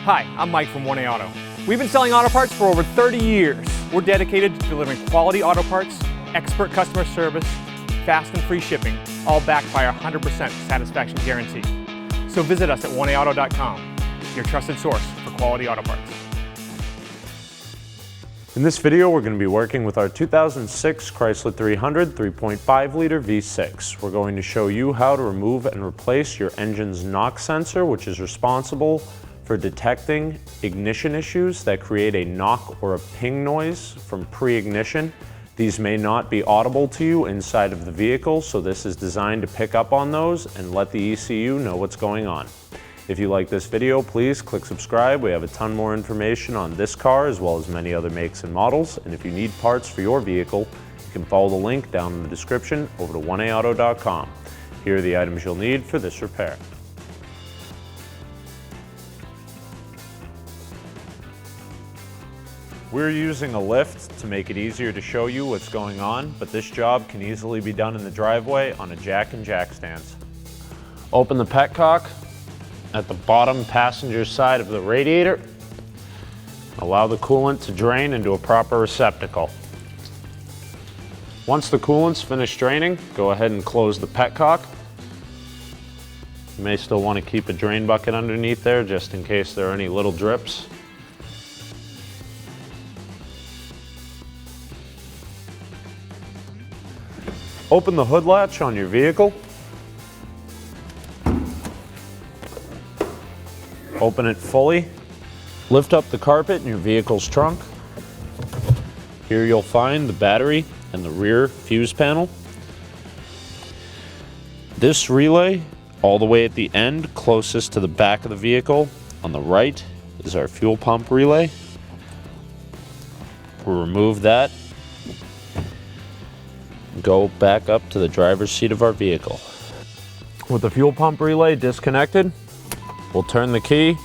Hi, I'm Mike from 1A Auto. We've been selling auto parts for over 30 years. We're dedicated to delivering quality auto parts, expert customer service, fast and free shipping, all backed by our 100% satisfaction guarantee. So visit us at 1aauto.com, your trusted source for quality auto parts. In this video, we're going to be working with our 2006 Chrysler 300 3.5 liter V6. We're going to show you how to remove and replace your engine's knock sensor, which is responsible for detecting ignition issues that create a knock or a ping noise from pre-ignition. These may not be audible to you inside of the vehicle, so this is designed to pick up on those and let the ECU know what's going on. If you like this video, please click subscribe. We have a ton more information on this car as well as many other makes and models. And if you need parts for your vehicle, you can follow the link down in the description over to 1aauto.com. Here are the items you'll need for this repair. We're using a lift to make it easier to show you what's going on, but this job can easily be done in the driveway on a jack and jack stands. Open the petcock at the bottom passenger side of the radiator. Allow the coolant to drain into a proper receptacle. Once the coolant's finished draining, go ahead and close the petcock. You may still want to keep a drain bucket underneath there just in case there are any little drips. Open the hood latch on your vehicle. Open it fully. Lift up the carpet in your vehicle's trunk. Here you'll find the battery and the rear fuse panel. This relay, all the way at the end, closest to the back of the vehicle, on the right, is our fuel pump relay. We'll remove that. Go back up to the driver's seat of our vehicle. With the fuel pump relay disconnected, we'll turn the key,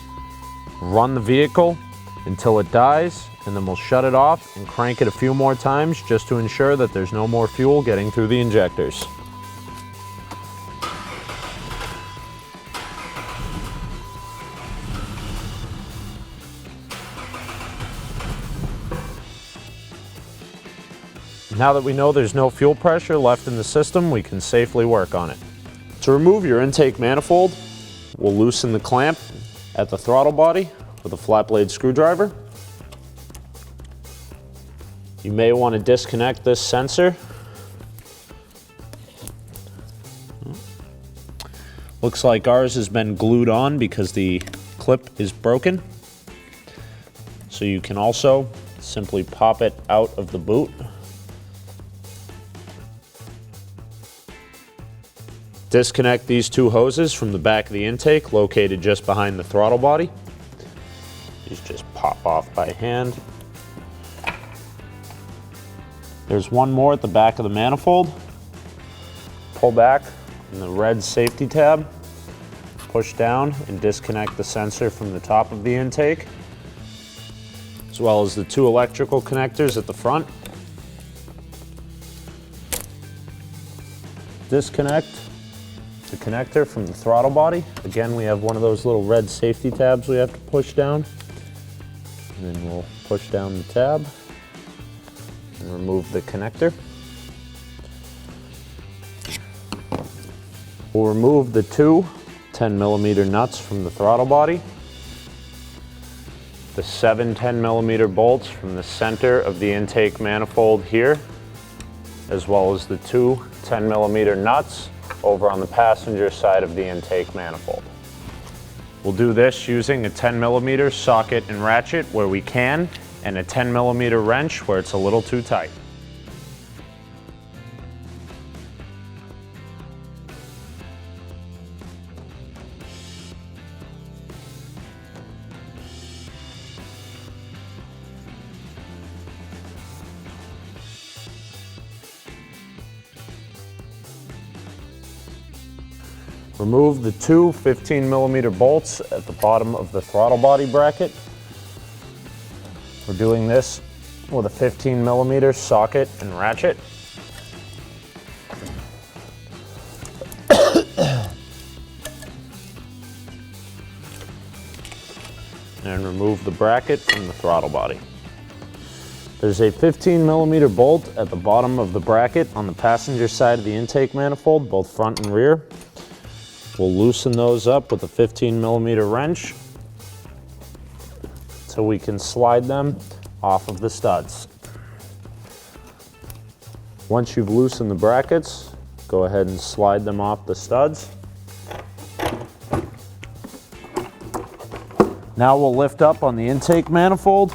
run the vehicle until it dies, and then we'll shut it off and crank it a few more times just to ensure that there's no more fuel getting through the injectors. Now that we know there's no fuel pressure left in the system, we can safely work on it. To remove your intake manifold, we'll loosen the clamp at the throttle body with a flat blade screwdriver. You may want to disconnect this sensor. Looks like ours has been glued on because the clip is broken. So you can also simply pop it out of the boot. Disconnect these two hoses from the back of the intake located just behind the throttle body. These just pop off by hand. There's one more at the back of the manifold. Pull back on the red safety tab, push down and disconnect the sensor from the top of the intake, as well as the two electrical connectors at the front. Disconnect the connector from the throttle body. Again, we have one of those little red safety tabs we have to push down. And then we'll push down the tab and remove the connector. We'll remove the two 10mm nuts from the throttle body, the 7 10mm bolts from the center of the intake manifold here, as well as the two 10mm nuts over on the passenger side of the intake manifold. We'll do this using a 10mm socket and ratchet where we can, and a 10mm wrench where it's a little too tight. Remove the two 15mm bolts at the bottom of the throttle body bracket. We're doing this with a 15mm socket and ratchet. and remove the bracket from the throttle body. There's a 15mm bolt at the bottom of the bracket on the passenger side of the intake manifold, both front and rear. We'll loosen those up with a 15mm wrench so we can slide them off of the studs. Once you've loosened the brackets, go ahead and slide them off the studs. Now we'll lift up on the intake manifold,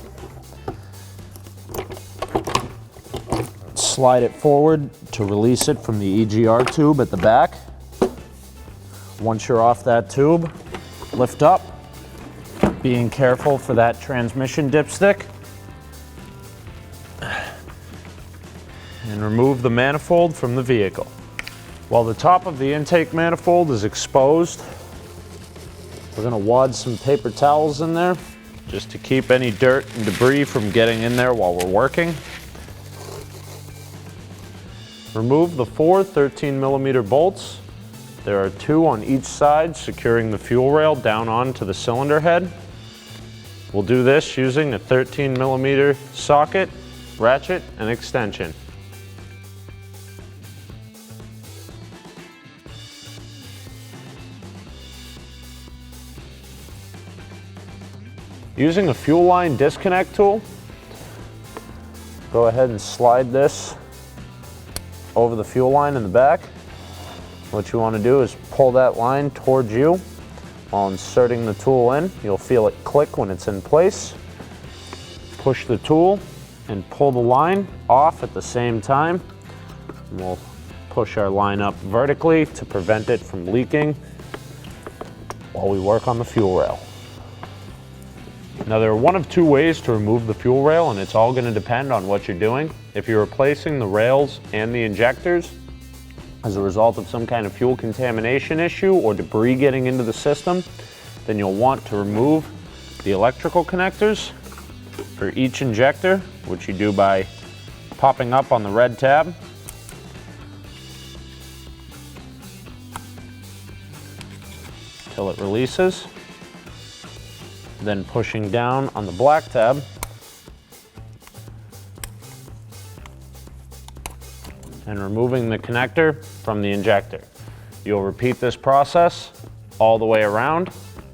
slide it forward to release it from the EGR tube at the back. Once you're off that tube, lift up, being careful for that transmission dipstick, and remove the manifold from the vehicle. While the top of the intake manifold is exposed, we're gonna wad some paper towels in there just to keep any dirt and debris from getting in there while we're working. Remove the 4 13mm bolts. There are 2 on each side securing the fuel rail down onto the cylinder head. We'll do this using a 13mm socket, ratchet, and extension. Using a fuel line disconnect tool, go ahead and slide this over the fuel line in the back. What you want to do is pull that line towards you while inserting the tool in. You'll feel it click when it's in place. Push the tool and pull the line off at the same time. And we'll push our line up vertically to prevent it from leaking while we work on the fuel rail. Now there are one of 2 ways to remove the fuel rail, and it's all going to depend on what you're doing. If you're replacing the rails and the injectors as a result of some kind of fuel contamination issue or debris getting into the system, then you'll want to remove the electrical connectors for each injector, which you do by popping up on the red tab. Till it releases. Then pushing down on the black tab and removing the connector from the injector. You'll repeat this process all the way around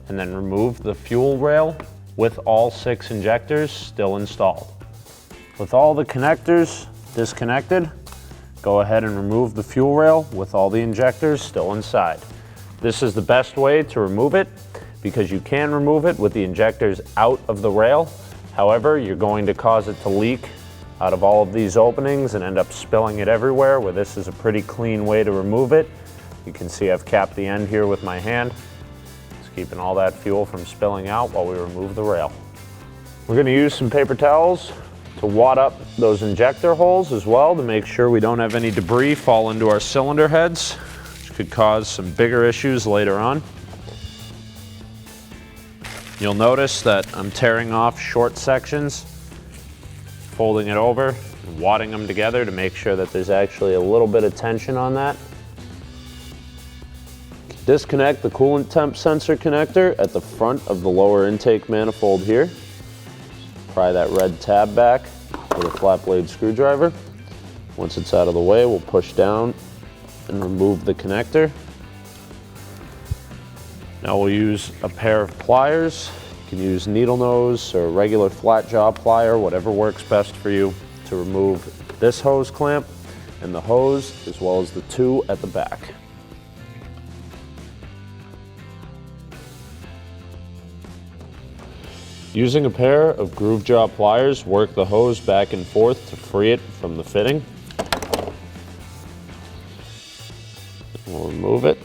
and then remove the fuel rail with all 6 injectors still installed. With all the connectors disconnected, go ahead and remove the fuel rail with all the injectors still inside. This is the best way to remove it, because you can remove it with the injectors out of the rail. However, you're going to cause it to leak out of all of these openings and end up spilling it everywhere, where this is a pretty clean way to remove it. You can see I've capped the end here with my hand. It's keeping all that fuel from spilling out while we remove the rail. We're going to use some paper towels to wad up those injector holes as well to make sure we don't have any debris fall into our cylinder heads, which could cause some bigger issues later on. You'll notice that I'm tearing off short sections, folding it over, and wadding them together to make sure that there's actually a little bit of tension on that. Disconnect the coolant temp sensor connector at the front of the lower intake manifold here. Pry that red tab back with a flat blade screwdriver. Once it's out of the way, we'll push down and remove the connector. Now we'll use a pair of pliers. You can use needle nose or regular flat jaw plier, whatever works best for you, to remove this hose clamp and the hose, as well as the 2 at the back. Using a pair of groove jaw pliers, work the hose back and forth to free it from the fitting. We'll remove it.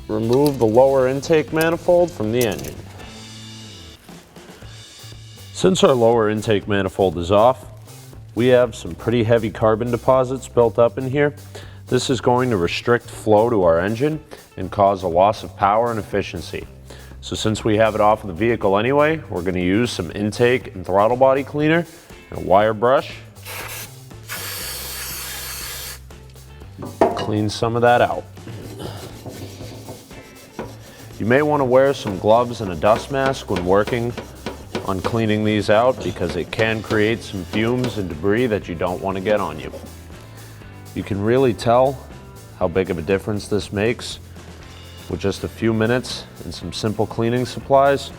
Remove the lower intake manifold from the engine. Since our lower intake manifold is off, we have some pretty heavy carbon deposits built up in here. This is going to restrict flow to our engine and cause a loss of power and efficiency. So since we have it off of the vehicle anyway, we're going to use some intake and throttle body cleaner and a wire brush. Clean some of that out. You may want to wear some gloves and a dust mask when working on cleaning these out because it can create some fumes and debris that you don't want to get on you. You can really tell how big of a difference this makes with just a few minutes and some simple cleaning supplies.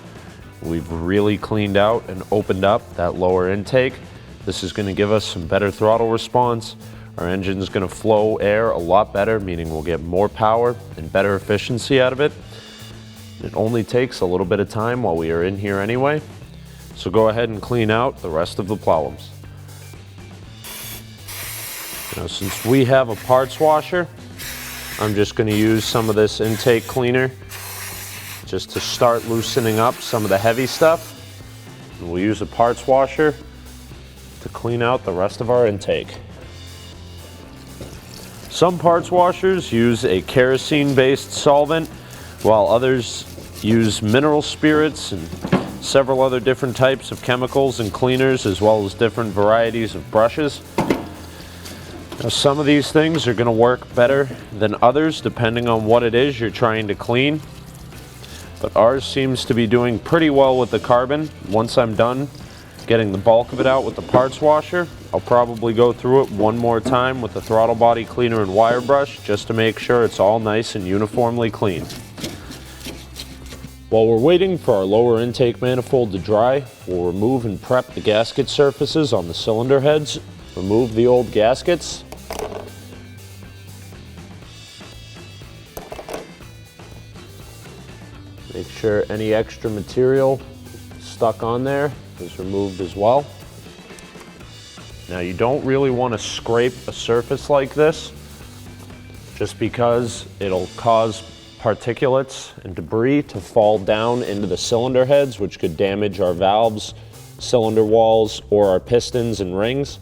We've really cleaned out and opened up that lower intake. This is going to give us some better throttle response. Our engine is going to flow air a lot better, meaning we'll get more power and better efficiency out of it. It only takes a little bit of time while we are in here anyway. So go ahead and clean out the rest of the problems. Now, since we have a parts washer, I'm just going to use some of this intake cleaner just to start loosening up some of the heavy stuff. And we'll use a parts washer to clean out the rest of our intake. Some parts washers use a kerosene-based solvent, while others use mineral spirits and several other different types of chemicals and cleaners, as well as different varieties of brushes. Now, some of these things are going to work better than others depending on what it is you're trying to clean, but ours seems to be doing pretty well with the carbon. Once I'm done getting the bulk of it out with the parts washer, I'll probably go through it one more time with the throttle body cleaner and wire brush just to make sure it's all nice and uniformly clean. While we're waiting for our lower intake manifold to dry, we'll remove and prep the gasket surfaces on the cylinder heads. Remove the old gaskets. Make sure any extra material stuck on there is removed as well. Now, you don't really want to scrape a surface like this just because it'll cause particulates and debris to fall down into the cylinder heads, which could damage our valves, cylinder walls, or our pistons and rings.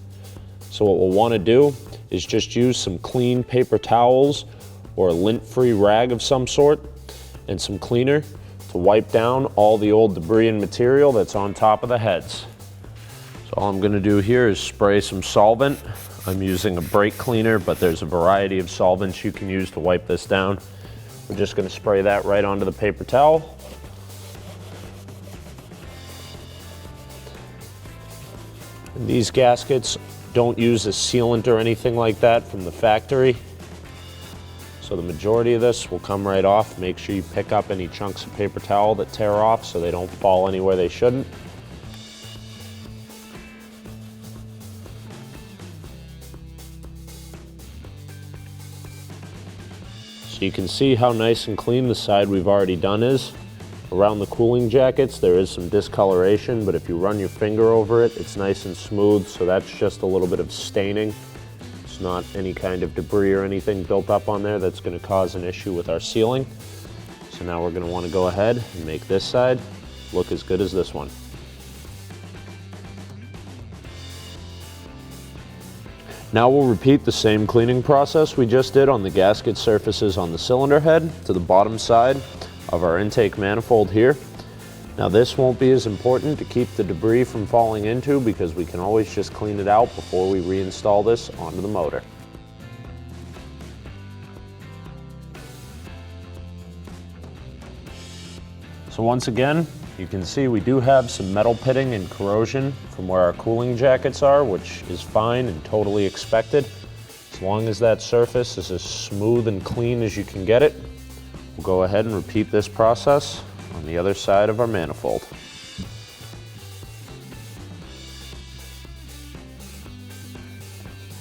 So what we'll want to do is just use some clean paper towels or a lint-free rag of some sort and some cleaner to wipe down all the old debris and material that's on top of the heads. So all I'm going to do here is spray some solvent. I'm using a brake cleaner, but there's a variety of solvents you can use to wipe this down. We're just going to spray that right onto the paper towel. And these gaskets don't use a sealant or anything like that from the factory. So the majority of this will come right off. Make sure you pick up any chunks of paper towel that tear off so they don't fall anywhere they shouldn't. So you can see how nice and clean the side we've already done is. Around the cooling jackets there is some discoloration, but if you run your finger over it, it's nice and smooth, so that's just a little bit of staining. It's not any kind of debris or anything built up on there that's going to cause an issue with our sealing. So now we're going to want to go ahead and make this side look as good as this one. Now we'll repeat the same cleaning process we just did on the gasket surfaces on the cylinder head to the bottom side of our intake manifold here. Now this won't be as important to keep the debris from falling into because we can always just clean it out before we reinstall this onto the motor. So once again, you can see we do have some metal pitting and corrosion from where our cooling jackets are, which is fine and totally expected. As long as that surface is as smooth and clean as you can get it, we'll go ahead and repeat this process on the other side of our manifold.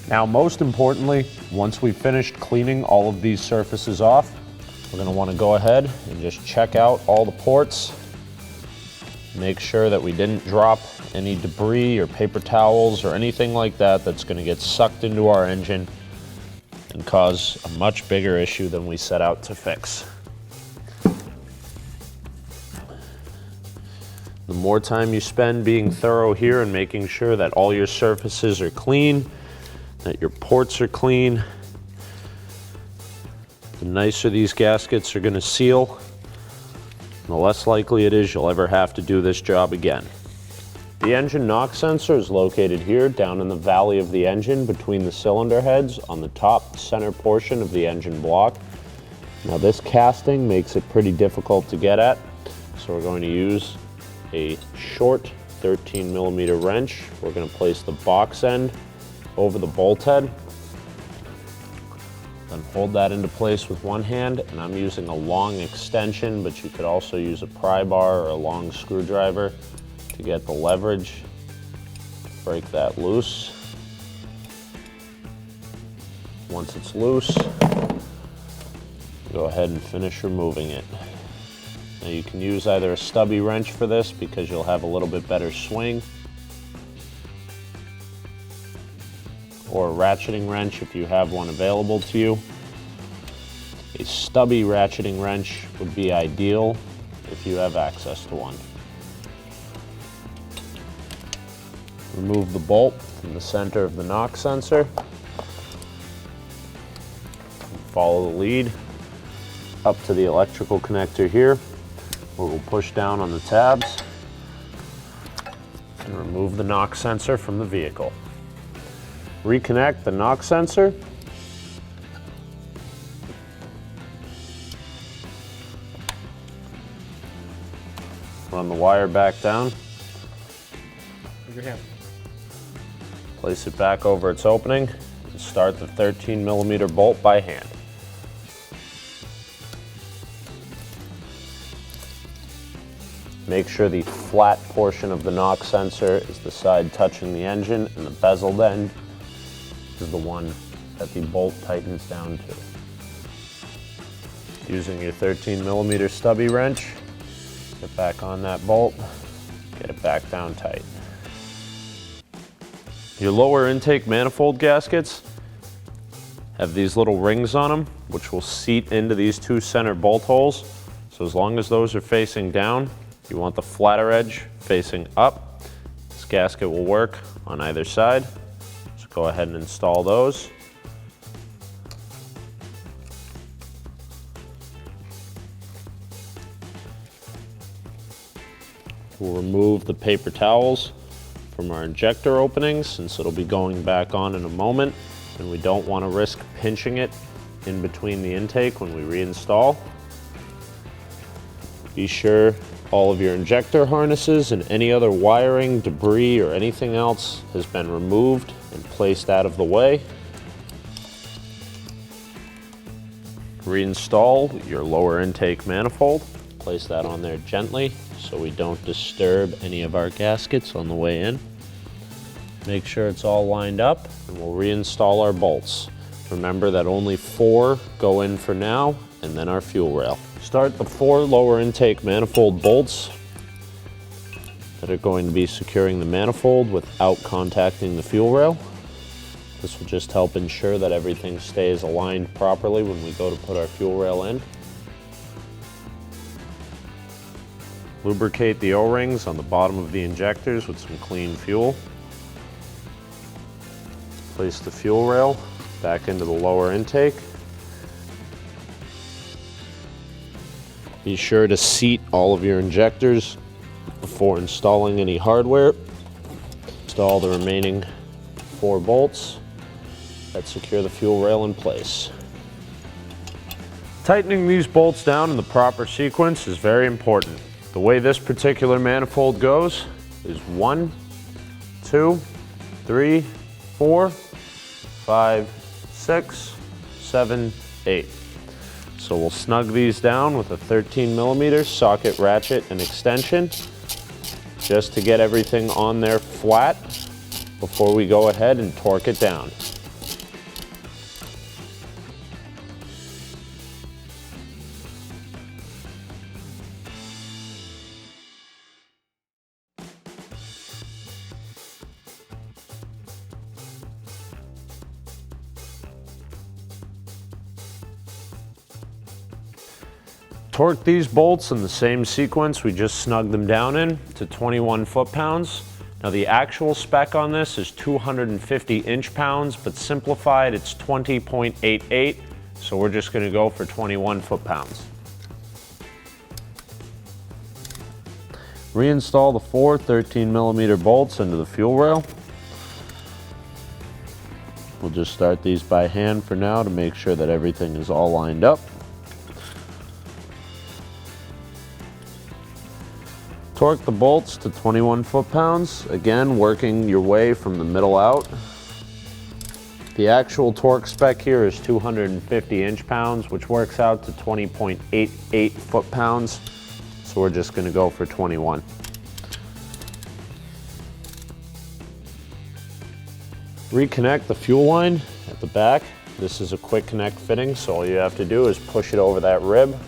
Now, most importantly, once we've finished cleaning all of these surfaces off, we're going to want to go ahead and just check out all the ports. Make sure that we didn't drop any debris or paper towels or anything like that that's going to get sucked into our engine and cause a much bigger issue than we set out to fix. The The more time you spend being thorough here and making sure that all your surfaces are clean, that your ports are clean, the nicer these gaskets are going to seal, the less likely it is you'll ever have to do this job again. The engine knock sensor is located here down in the valley of the engine between the cylinder heads on the top center portion of the engine block. Now this casting makes it pretty difficult to get at, so we're going to use a short 13mm wrench. We're going to place the box end over the bolt head, then hold that into place with one hand, and I'm using a long extension, but you could also use a pry bar or a long screwdriver to get the leverage to break that loose. Once it's loose, go ahead and finish removing it. Now you can use either a stubby wrench for this because you'll have a little bit better swing, or a ratcheting wrench if you have one available to you. A stubby ratcheting wrench would be ideal if you have access to one. Remove the bolt from the center of the knock sensor. Follow the lead up to the electrical connector here, where we'll push down on the tabs and remove the knock sensor from the vehicle. Reconnect the knock sensor. Run the wire back down. With your hand. Place it back over its opening and start the 13mm bolt by hand. Make sure the flat portion of the knock sensor is the side touching the engine, and the bezeled end is the one that the bolt tightens down to. Using your 13mm stubby wrench, get back on that bolt, get it back down tight. Your lower intake manifold gaskets have these little rings on them, which will seat into these two center bolt holes. So as long as those are facing down, you want the flatter edge facing up. This gasket will work on either side. So go ahead and install those. We'll remove the paper towels from our injector openings, since it'll be going back on in a moment, and we don't want to risk pinching it in between the intake when we reinstall. Be sure all of your injector harnesses and any other wiring, debris, or anything else has been removed and placed out of the way. Reinstall your lower intake manifold. Place that on there gently so we don't disturb any of our gaskets on the way in. Make sure it's all lined up, and we'll reinstall our bolts. Remember that only 4 go in for now, and then our fuel rail. Start the 4 lower intake manifold bolts that are going to be securing the manifold without contacting the fuel rail. This will just help ensure that everything stays aligned properly when we go to put our fuel rail in. Lubricate the O-rings on the bottom of the injectors with some clean fuel. Place the fuel rail back into the lower intake. Be sure to seat all of your injectors before installing any hardware. Install the remaining 4 bolts that secure the fuel rail in place. Tightening these bolts down in the proper sequence is very important. The way this particular manifold goes is 1, 2, 3, 4, 5, 6, 7, 8. So we'll snug these down with a 13mm socket ratchet and extension just to get everything on there flat before we go ahead and torque it down. Torque these bolts in the same sequence we just snugged them down in to 21 foot-pounds. Now the actual spec on this is 250 inch-pounds, but simplified it's 20.88, so we're just going to go for 21 foot-pounds. Reinstall the four 13mm bolts into the fuel rail. We'll just start these by hand for now to make sure that everything is all lined up. Torque the bolts to 21 foot-pounds, again working your way from the middle out. The actual torque spec here is 250 inch-pounds, which works out to 20.88 foot-pounds, so we're just going to go for 21. Reconnect the fuel line at the back. This is a quick connect fitting, so all you have to do is push it over that rib.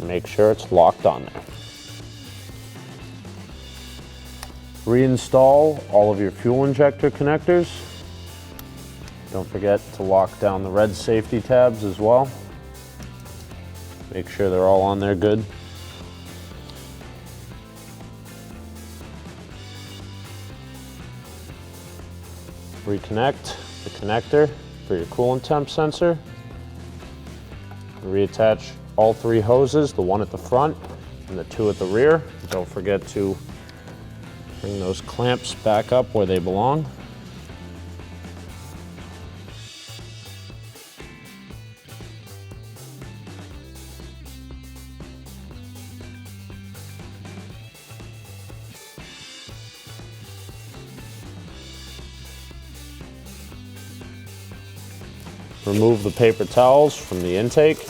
Make sure it's locked on there. Reinstall all of your fuel injector connectors. Don't forget to lock down the red safety tabs as well. Make sure they're all on there good. Reconnect the connector for your coolant temp sensor. Reattach all three hoses, the one at the front and the two at the rear. Don't forget to bring those clamps back up where they belong. Remove the paper towels from the intake.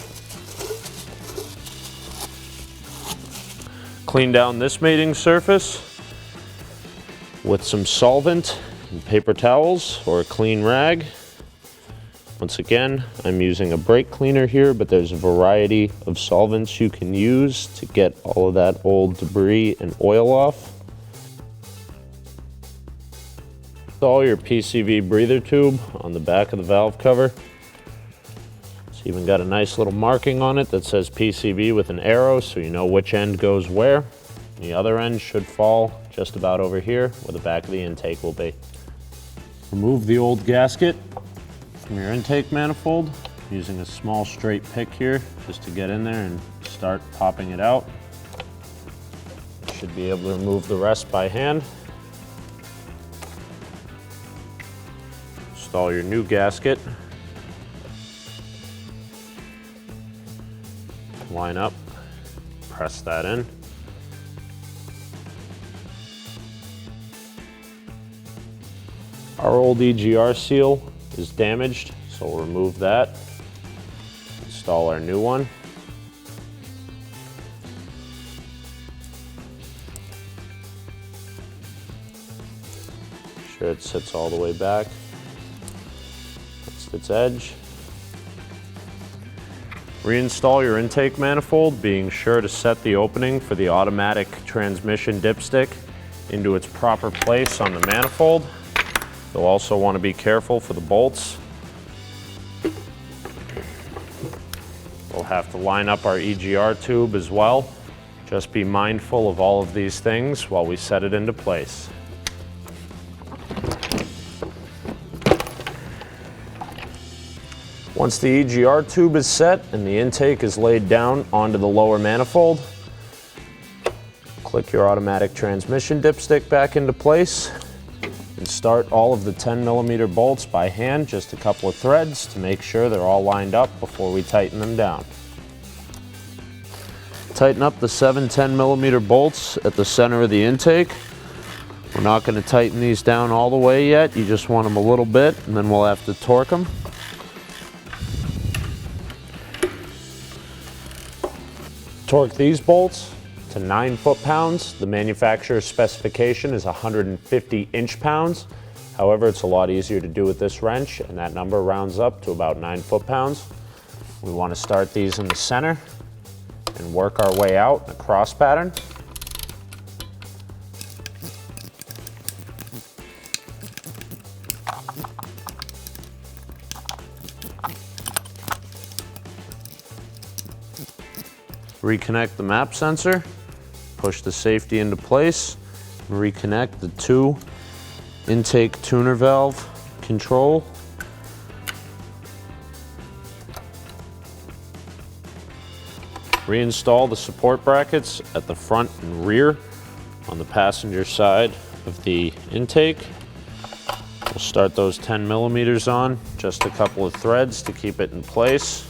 Clean down this mating surface with some solvent and paper towels or a clean rag. Once again, I'm using a brake cleaner here, but there's a variety of solvents you can use to get all of that old debris and oil off. Install your PCV breather tube on the back of the valve cover. It's even got a nice little marking on it that says PCV with an arrow, so you know which end goes where. The other end should fall just about over here where the back of the intake will be. Remove the old gasket from your intake manifold using a small straight pick here just to get in there and start popping it out. You should be able to remove the rest by hand. Install your new gasket. Line up, press that in. Our old EGR seal is damaged, so we'll remove that. Install our new one. Make sure it sits all the way back. That's its edge. Reinstall your intake manifold, being sure to set the opening for the automatic transmission dipstick into its proper place on the manifold. You'll also want to be careful for the bolts. We'll have to line up our EGR tube as well. Just be mindful of all of these things while we set it into place. Once the EGR tube is set and the intake is laid down onto the lower manifold, click your automatic transmission dipstick back into place and start all of the 10mm bolts by hand, just a couple of threads to make sure they're all lined up before we tighten them down. Tighten up the 7 10mm bolts at the center of the intake. We're not going to tighten these down all the way yet, you just want them a little bit and then we'll have to torque them. Torque these bolts to 9 foot-pounds. The manufacturer's specification is 150 inch-pounds. However, it's a lot easier to do with this wrench, and that number rounds up to about 9 foot-pounds. We want to start these in the center and work our way out in a cross pattern. Reconnect the map sensor, push the safety into place, and reconnect the 2 intake tuner valve control. Reinstall the support brackets at the front and rear on the passenger side of the intake. We'll start those 10 millimeters on, just a couple of threads to keep it in place.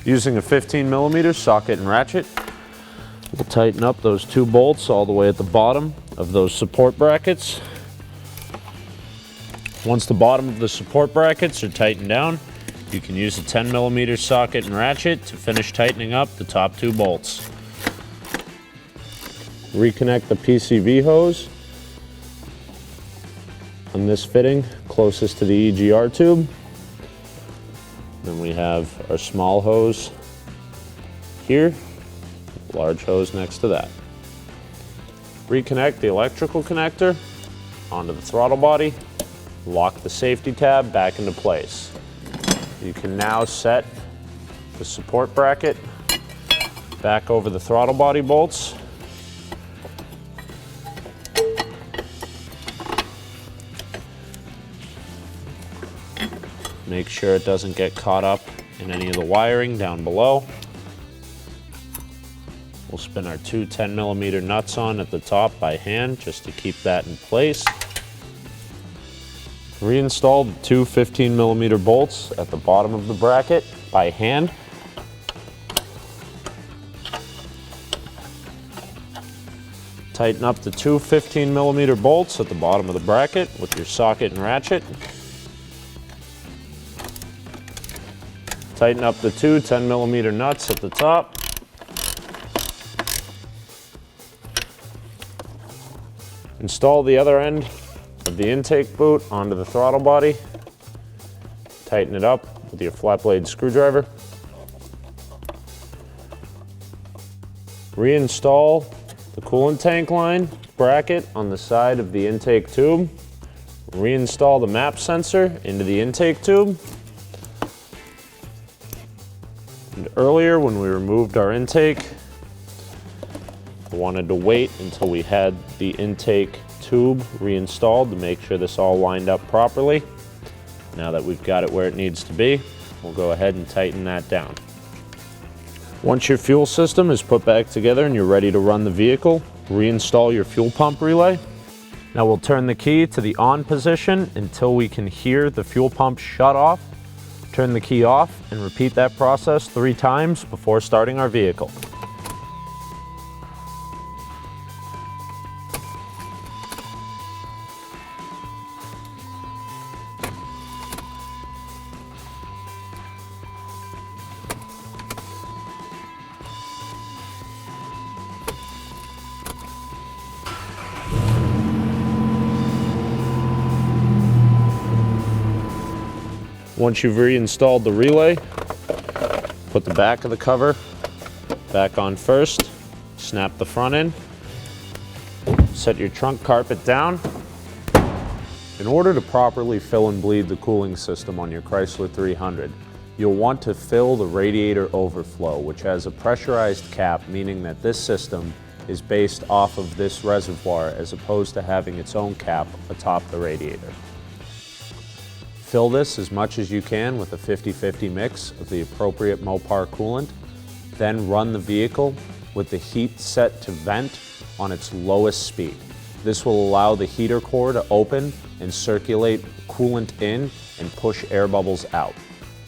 Using a 15 millimeter socket and ratchet, we'll tighten up those 2 bolts all the way at the bottom of those support brackets. Once the bottom of the support brackets are tightened down, you can use a 10 millimeter socket and ratchet to finish tightening up the top 2 bolts. Reconnect the PCV hose on this fitting closest to the EGR tube. Then we have our small hose here, large hose next to that. Reconnect the electrical connector onto the throttle body, lock the safety tab back into place. You can now set the support bracket back over the throttle body bolts. Make sure it doesn't get caught up in any of the wiring down below. We'll spin our 2 10 millimeter nuts on at the top by hand just to keep that in place. Reinstall the 2 15 millimeter bolts at the bottom of the bracket by hand. Tighten up the 2 15 millimeter bolts at the bottom of the bracket with your socket and ratchet. Tighten up the 2 10 millimeter nuts at the top. Install the other end of the intake boot onto the throttle body. Tighten it up with your flat blade screwdriver. Reinstall the coolant tank line bracket on the side of the intake tube. Reinstall the map sensor into the intake tube. And earlier when we removed our intake, I wanted to wait until we had the intake tube reinstalled to make sure this all lined up properly. Now that we've got it where it needs to be, we'll go ahead and tighten that down. Once your fuel system is put back together and you're ready to run the vehicle, reinstall your fuel pump relay. Now we'll turn the key to the on position until we can hear the fuel pump shut off. Turn the key off and repeat that process 3 times before starting our vehicle. Once you've reinstalled the relay, put the back of the cover back on first, snap the front in, set your trunk carpet down. In order to properly fill and bleed the cooling system on your Chrysler 300, you'll want to fill the radiator overflow, which has a pressurized cap, meaning that this system is based off of this reservoir as opposed to having its own cap atop the radiator. Fill this as much as you can with a 50-50 mix of the appropriate Mopar coolant. Then run the vehicle with the heat set to vent on its lowest speed. This will allow the heater core to open and circulate coolant in and push air bubbles out.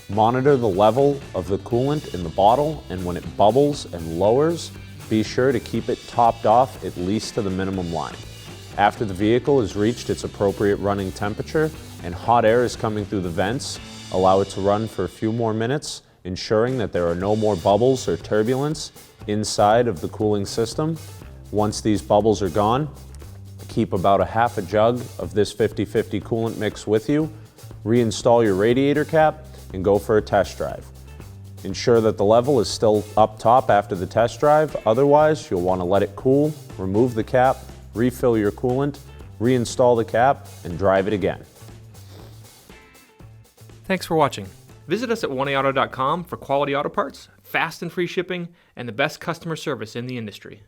Monitor the level of the coolant in the bottle, and when it bubbles and lowers, be sure to keep it topped off at least to the minimum line. After the vehicle has reached its appropriate running temperature and hot air is coming through the vents, allow it to run for a few more minutes, ensuring that there are no more bubbles or turbulence inside of the cooling system. Once these bubbles are gone, keep about half a jug of this 50-50 coolant mix with you, reinstall your radiator cap, and go for a test drive. Ensure that the level is still up top after the test drive, otherwise you'll want to let it cool, remove the cap, refill your coolant, reinstall the cap, and drive it again. Thanks for watching. Visit us at oneauto.com for quality auto parts, fast and free shipping and the best customer service in the industry.